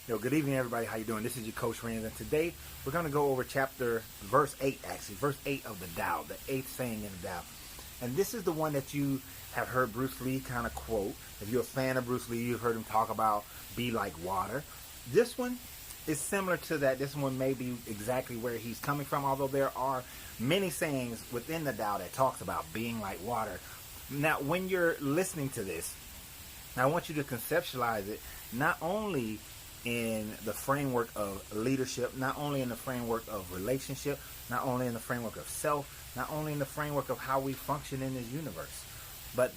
Good evening, everybody. How you doing? This is your Coach Renz, and today we're going to go over verse 8, verse 8 of the Tao, the eighth saying in the Tao. And this is the one that you have heard Bruce Lee kind of quote. If you're a fan of Bruce Lee, you've heard him talk about be like water. This one is similar to that. This one may be exactly where he's coming from, although there are many sayings within the Tao that talks about being like water. Now, when you're listening to this, I want you to conceptualize it not only in the framework of leadership, not only in the framework of relationship, not only in the framework of self, not only in the framework of how we function in this universe, but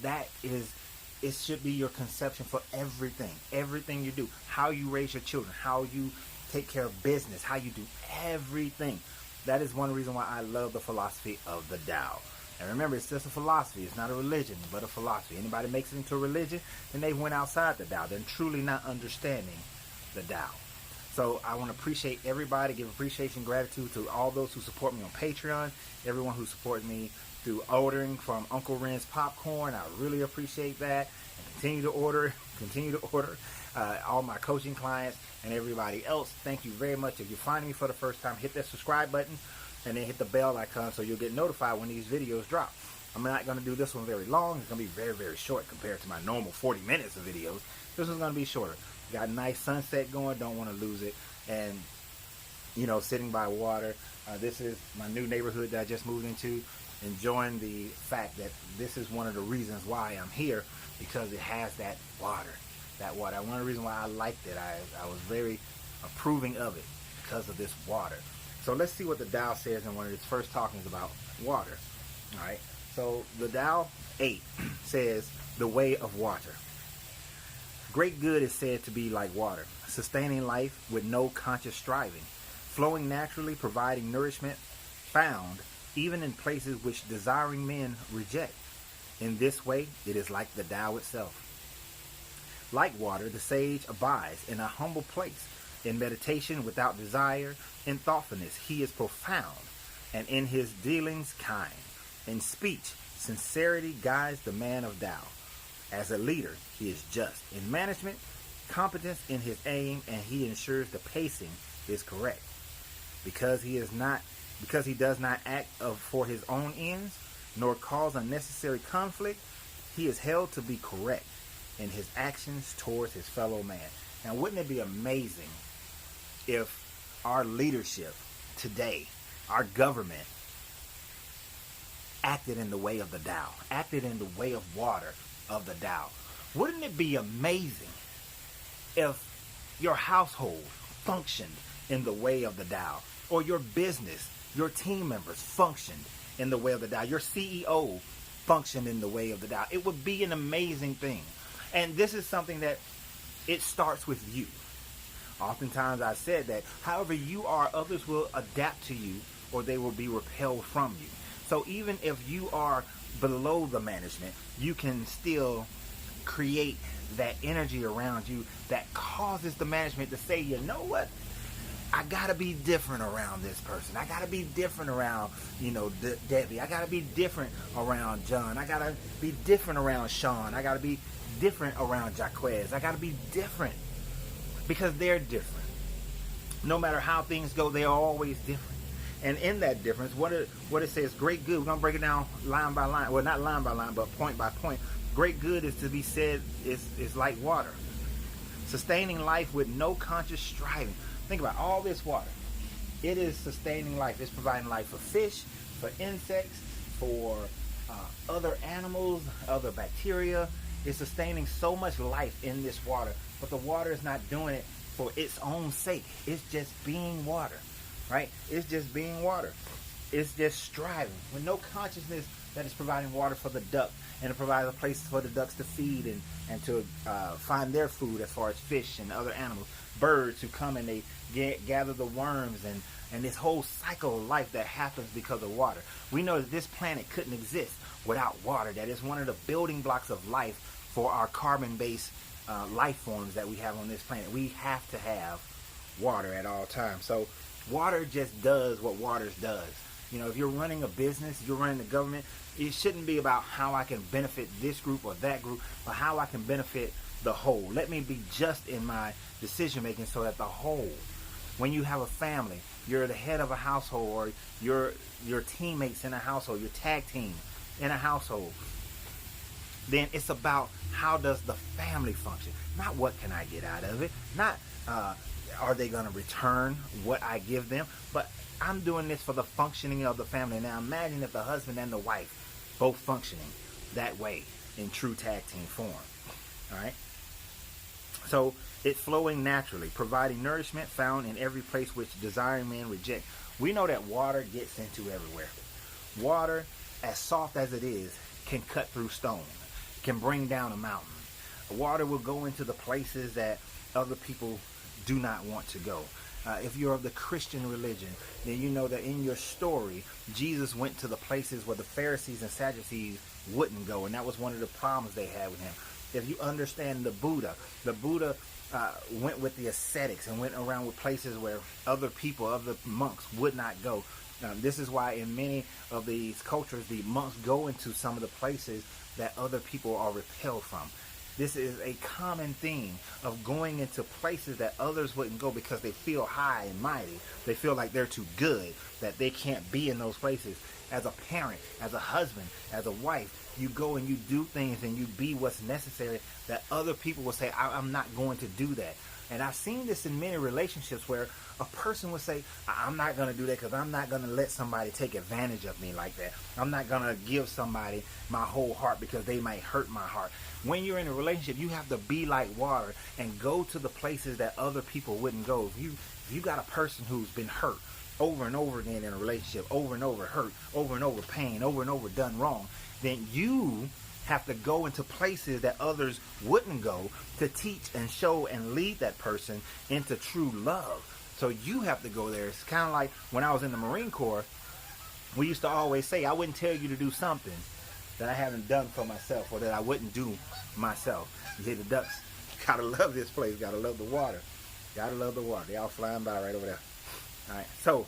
it should be your conception for everything you do, how you raise your children, how you take care of business, how you do everything. That is one reason why I love the philosophy of the Tao. And remember, it's just a philosophy. It's not a religion, but a philosophy. Anybody makes it into a religion, then they went outside the Tao. They're truly not understanding the Tao. So I want to appreciate everybody, give appreciation, gratitude to all those who support me on Patreon, everyone who supports me through ordering from Uncle Ren's Popcorn. I really appreciate that. And continue to order, all my coaching clients and everybody else. Thank you very much. If you're finding me for the first time, hit that subscribe button and then hit the bell icon so you'll get notified when these videos drop. I'm not going to do this one very long. It's going to be very, very short compared to my normal 40 minutes of videos. This one's going to be shorter. Got a nice sunset going. Don't want to lose it. And, sitting by water. This is my new neighborhood that I just moved into. Enjoying the fact that this is one of the reasons why I'm here, because it has that water. One of the reasons why I liked it. I was very approving of it because of this water. So let's see what the Tao says in one of its first talkings about water. All right. So the Tao 8 says the way of water. Great good is said to be like water, sustaining life with no conscious striving, flowing naturally, providing nourishment, found even in places which desiring men reject. In this way, it is like the Tao itself. Like water, the sage abides in a humble place, in meditation without desire, in thoughtfulness he is profound, and in his dealings kind. In speech, sincerity guides the man of Tao. As a leader, he is just. In management, competence in his aim, and he ensures the pacing is correct. Because he does not act for his own ends, nor cause unnecessary conflict, he is held to be correct in his actions towards his fellow man. Now, wouldn't it be amazing if our leadership today, our government, acted in the way of the Tao, acted in the way of water of the Tao? Wouldn't it be amazing if your household functioned in the way of the Tao, or your business, your team members functioned in the way of the Tao, your CEO functioned in the way of the Tao? It would be an amazing thing. And this is something that it starts with you. Oftentimes I've said that however you are, others will adapt to you, or they will be repelled from you. So even if you are below the management, you can still create that energy around you that causes the management to say, you know what? I gotta be different around this person. I gotta be different around, Debbie. I gotta be different around John. I gotta be different around Sean. I gotta be different around Jaquez. I gotta be different because they're different. No matter how things go, they're always different. And in that difference, what it says, great good, we're going to break it down line by line. Well, not line by line, but point by point. Great good is to be said is like water. Sustaining life with no conscious striving. Think about all this water. It is sustaining life. It's providing life for fish, for insects, for other animals, other bacteria. It's sustaining so much life in this water. But the water is not doing it for its own sake. It's just being water. Right? It's just being water. It's just striving with no consciousness that it's providing water for the duck, and it provides a place for the ducks to feed and to find their food, as far as fish and other animals, birds who come and they gather the worms, and this whole cycle of life that happens because of water. We know that this planet couldn't exist without water. That is one of the building blocks of life for our carbon-based life forms that we have on this planet. We have to have water at all times. So water just does what water does. You know, if you're running a business, you're running the government, it shouldn't be about how I can benefit this group or that group, but how I can benefit the whole. Let me be just in my decision making so that the whole. When you have a family, you're the head of a household, or your teammates in a household, your tag team in a household, then it's about how does the family function, not what can I get out of it, not are they going to return what I give them, but I'm doing this for the functioning of the family. Now imagine if the husband and the wife both functioning that way in true tag team form. All right. So it's flowing naturally, providing nourishment found in every place which desiring men reject. We know that water gets into everywhere. Water, as soft as it is, can cut through stone, can bring down a mountain. Water will go into the places that other people do not want to go. If you're of the Christian religion, then you know that in your story, Jesus went to the places where the Pharisees and Sadducees wouldn't go, and that was one of the problems they had with him. If you understand the Buddha went with the ascetics and went around with places where other people, other monks would not go. This is why in many of these cultures, the monks go into some of the places that other people are repelled from. This is a common theme of going into places that others wouldn't go because they feel high and mighty. They feel like they're too good, that they can't be in those places. As a parent, as a husband, as a wife, you go and you do things and you be what's necessary that other people will say, I'm not going to do that. And I've seen this in many relationships where a person would say, I'm not going to do that because I'm not going to let somebody take advantage of me like that. I'm not going to give somebody my whole heart because they might hurt my heart. When you're in a relationship, you have to be like water and go to the places that other people wouldn't go. If you got a person who's been hurt over and over again in a relationship, over and over hurt, over and over pain, over and over done wrong, then you have to go into places that others wouldn't go to teach and show and lead that person into true love. So you have to go there. It's kind of like when I was in the Marine Corps, we used to always say, I wouldn't tell you to do something that I haven't done for myself or that I wouldn't do myself. You see the ducks, gotta love this place, gotta love the water. Gotta love the water. They all flying by right over there. All right, so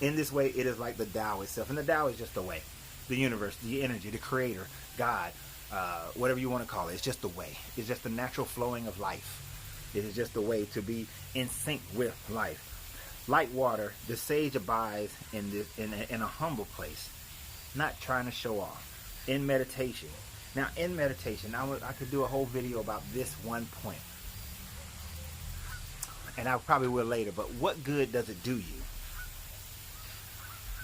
in this way, it is like the Tao itself. And the Tao is just the way. The universe, the energy, the creator, God, whatever you want to call it. It's just the way. It's just the natural flowing of life. It is just the way to be in sync with life. Like water, the sage abides in a humble place, not trying to show off. In meditation. Now, in meditation, I could do a whole video about this one point. And I probably will later. But what good does it do you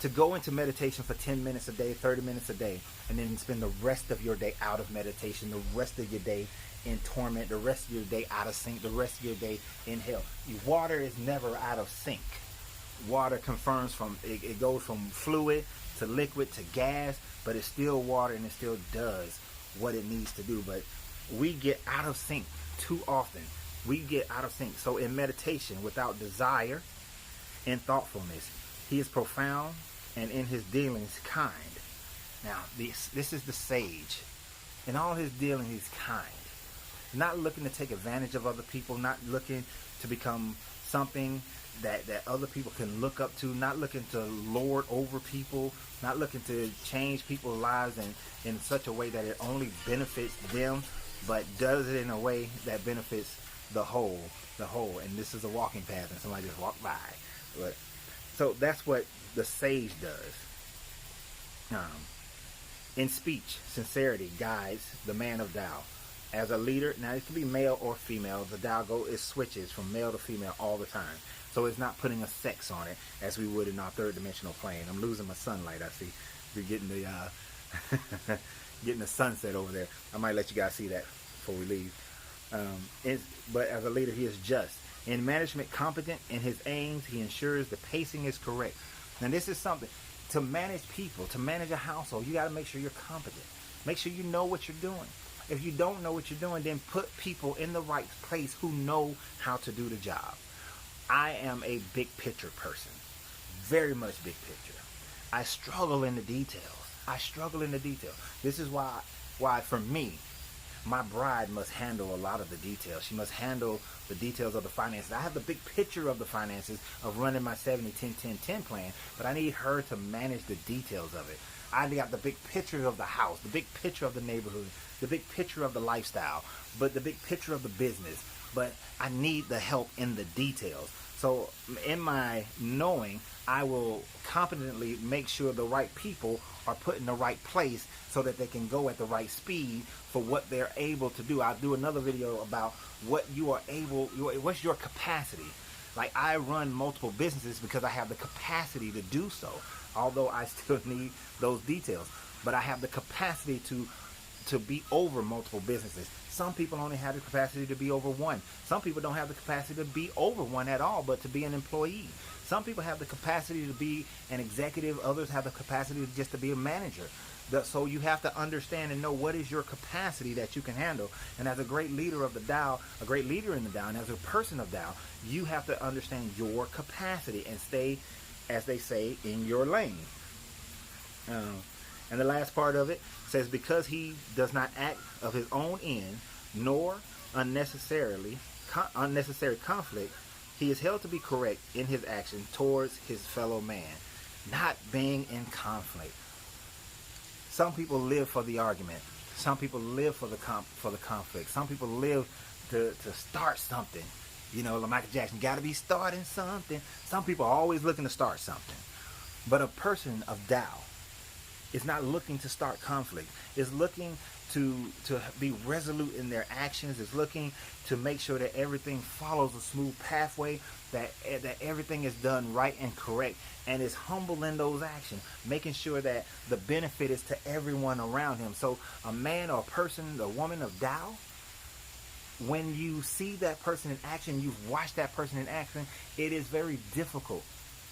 to go into meditation for 10 minutes a day, 30 minutes a day, and then spend the rest of your day out of meditation, the rest of your day in torment, the rest of your day out of sync, the rest of your day in hell? Water is never out of sync. Water confirms it goes from fluid to liquid to gas, but it's still water and it still does what it needs to do. But we get out of sync too often. We get out of sync. So in meditation, without desire and thoughtfulness, he is profound and in his dealings kind. Now, this is the sage. In all his dealings, he's kind. Not looking to take advantage of other people, not looking to become something that other people can look up to, not looking to lord over people, not looking to change people's lives in such a way that it only benefits them, but does it in a way that benefits the whole. And this is a walking path and somebody just walked by. But so that's what the sage does. In speech, sincerity guides the man of Tao. As a leader, now it can be male or female. The Tao it switches from male to female all the time. So it's not putting a sex on it as we would in our third dimensional plane. I'm losing my sunlight. I see we're getting the getting the sunset over there. I might let you guys see that before we leave. But as a leader, he is just. In management, competent in his aims, he ensures the pacing is correct. Now, this is something. To manage people, to manage a household, you got to make sure you're competent. Make sure you know what you're doing. If you don't know what you're doing, then put people in the right place who know how to do the job. I am a big picture person. Very much big picture. I struggle in the details. This is why for me, my bride must handle a lot of the details. She must handle the details of the finances. I have the big picture of the finances of running my 70-10-10-10 plan, but I need her to manage the details of it. I got the big picture of the house, the big picture of the neighborhood, the big picture of the lifestyle, but the big picture of the business. But I need the help in the details. So in my knowing, I will competently make sure the right people are put in the right place so that they can go at the right speed for what they're able to do. I'll do another video about what you are able, what's your capacity. Like, I run multiple businesses because I have the capacity to do so, although I still need those details. But I have the capacity to be over multiple businesses. Some people only have the capacity to be over one. Some people don't have the capacity to be over one at all, but to be an employee. Some people have the capacity to be an executive. Others have the capacity just to be a manager. So you have to understand and know what is your capacity that you can handle. And as a great leader of the Tao, a great leader in the Tao, and as a person of Tao, you have to understand your capacity and stay, as they say, in your lane. And the last part of it says, because he does not act of his own end, nor unnecessary conflict, he is held to be correct in his action towards his fellow man, not being in conflict. Some people live for the argument. Some people live for the conflict. Some people live to start something. You know, like Michael Jackson, got to be starting something. Some people are always looking to start something. But a person of Tao is not looking to start conflict. Is looking to be resolute in their actions. Is looking to make sure that everything follows a smooth pathway, that everything is done right and correct, and is humble in those actions, making sure that the benefit is to everyone around him. So a man or a person, a woman of Tao, when you see that person in action, you've watched that person in action, it is very difficult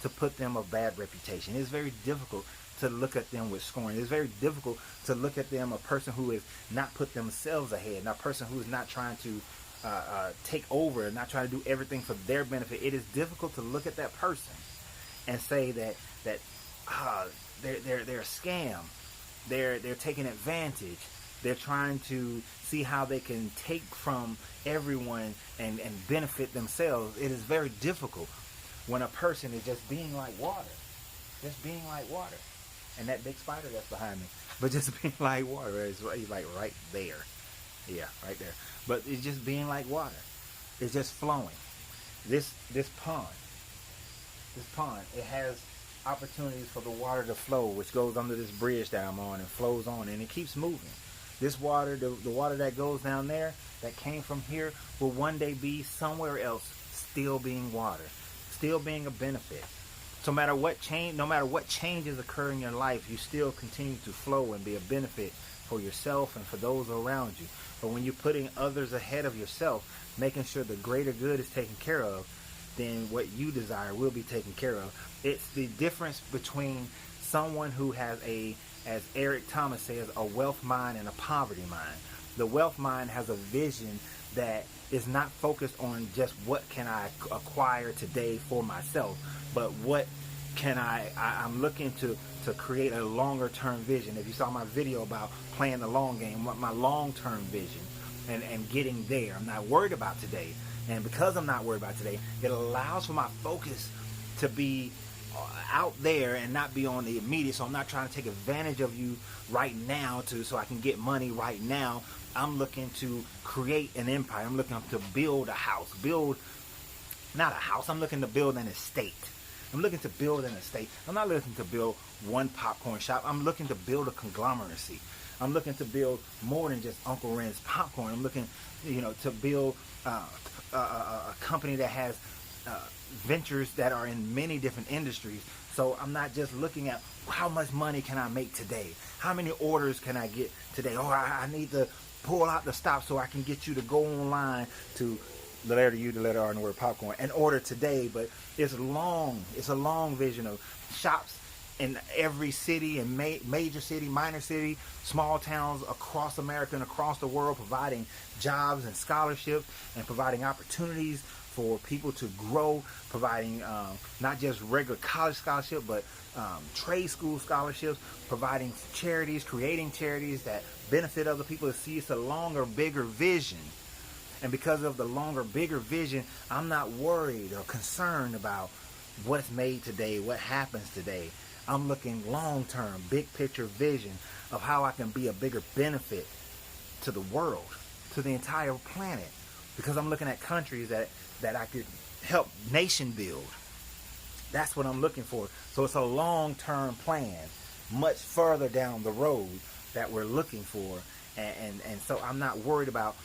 to put them a bad reputation. It's very difficult to look at them with scorn. It's very difficult to look at them, a person who has not put themselves ahead, and a person who is not trying to take over and not trying to do everything for their benefit. It is difficult to look at that person and say that they're a scam. They're taking advantage. They're trying to see how they can take from everyone and benefit themselves. It is very difficult when a person is just being like water. Just being like water. And that big spider that's behind me. But just being like water is like right there. Yeah, right there. But it's just being like water. It's just flowing. This pond, it has opportunities for the water to flow, which goes under this bridge that I'm on and flows on, and it keeps moving. This water, the water that goes down there, that came from here, will one day be somewhere else, still being water, still being a benefit. So no matter what changes occur in your life, you still continue to flow and be a benefit for yourself and for those around you. But when you're putting others ahead of yourself, making sure the greater good is taken care of, then what you desire will be taken care of. It's the difference between someone who has as Eric Thomas says, a wealth mind and a poverty mind. The wealth mind has a vision that is not focused on just what can I acquire today for myself, but what can I'm looking to create a longer term vision. If you saw my video about playing the long game, what my long term vision and getting there. I'm not worried about today. And because I'm not worried about today, it allows for my focus to be out there and not be on the immediate. So I'm not trying to take advantage of you right now so I can get money right now. I'm looking to create an empire. I'm looking to build a house. Not a house. I'm looking to build an estate. I'm looking to build an estate. I'm not looking to build one popcorn shop. I'm looking to build a conglomeracy. I'm looking to build more than just Uncle Ren's popcorn. I'm looking, to build a company that has ventures that are in many different industries. So I'm not just looking at how much money can I make today? How many orders can I get today? Oh, I need to pull out the stop so I can get you to go online to the letter U, the letter R, and the word popcorn and order today. But it's a long vision of shops in every city and major city, minor city, small towns across America and across the world, providing jobs and scholarships and providing opportunities for people to grow, providing not just regular college scholarship, but trade school scholarships, providing charities, creating charities that benefit other people. To see it's a longer, bigger vision. And because of the longer, bigger vision, I'm not worried or concerned about what's made today, what happens today. I'm looking long-term, big picture vision of how I can be a bigger benefit to the world, to the entire planet. Because I'm looking at countries that I could help nation build. That's what I'm looking for. So it's a long-term plan, much further down the road that we're looking for. And so I'm not worried about,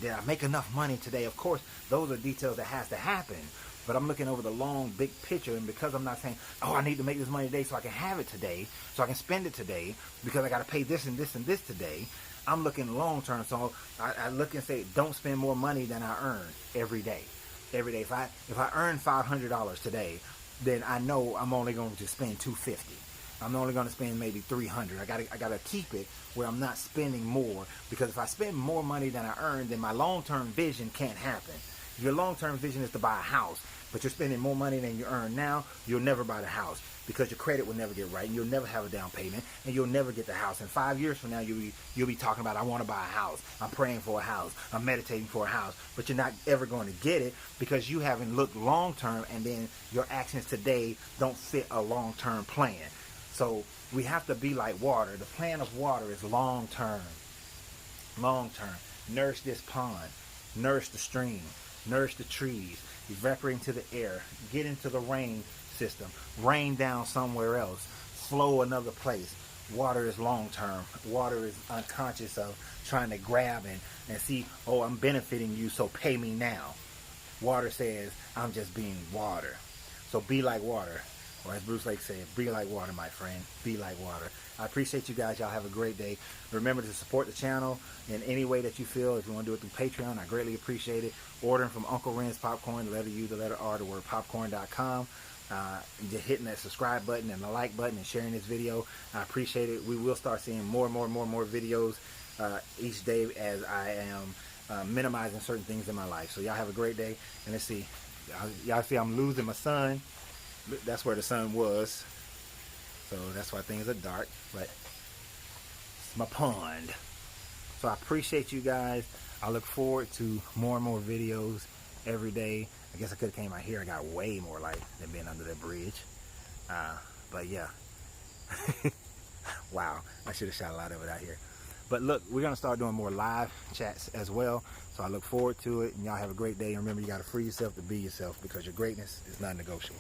did I make enough money today? Of course, those are details that has to happen. But I'm looking over the long, big picture. And because I'm not saying, oh, I need to make this money today so I can have it today, so I can spend it today, because I got to pay this and this and this today. I'm looking long term. So I look and say, don't spend more money than I earn every day. Every day. If I earn $500 today, then I know I'm only going to spend $250. I'm only going to spend maybe $300. I gotta keep it where I'm not spending more, because if I spend more money than I earn, then my long-term vision can't happen. If your long-term vision is to buy a house, but you're spending more money than you earn now, you'll never buy the house, because your credit will never get right, and you'll never have a down payment, and you'll never get the house. And 5 years from now, you'll be talking about, I want to buy a house, I'm praying for a house, I'm meditating for a house, but you're not ever going to get it because you haven't looked long-term, and then your actions today don't fit a long-term plan. So we have to be like water. The plan of water is long-term. Long-term. Nourish this pond. Nourish the stream. Nourish the trees. Evaporate into the air. Get into the rain system. Rain down somewhere else. Flow another place. Water is long-term. Water is unconscious of trying to grab and see, oh, I'm benefiting you, so pay me now. Water says, I'm just being water. So be like water. Or as Bruce Lake said, be like water, my friend. Be like water. I appreciate you guys. Y'all have a great day. Remember to support the channel in any way that you feel. If you want to do it through Patreon, I greatly appreciate it. Ordering from Uncle Ren's Popcorn, the letter U, the letter R, the word popcorn.com. Just hitting that subscribe button and the like button and sharing this video. I appreciate it. We will start seeing more videos each day as I am minimizing certain things in my life. So y'all have a great day. And let's see. Y'all see I'm losing my son. That's where the sun was, so that's why things are dark, but it's my pond. So I appreciate you guys. I look forward to more and more videos every day. I guess I could have came out here. I got way more light than being under that bridge, but yeah. Wow, I should have shot a lot of it out here. But look, we're going to start doing more live chats as well, so I look forward to it. And y'all have a great day. And remember, you got to free yourself to be yourself, because your greatness is non-negotiable.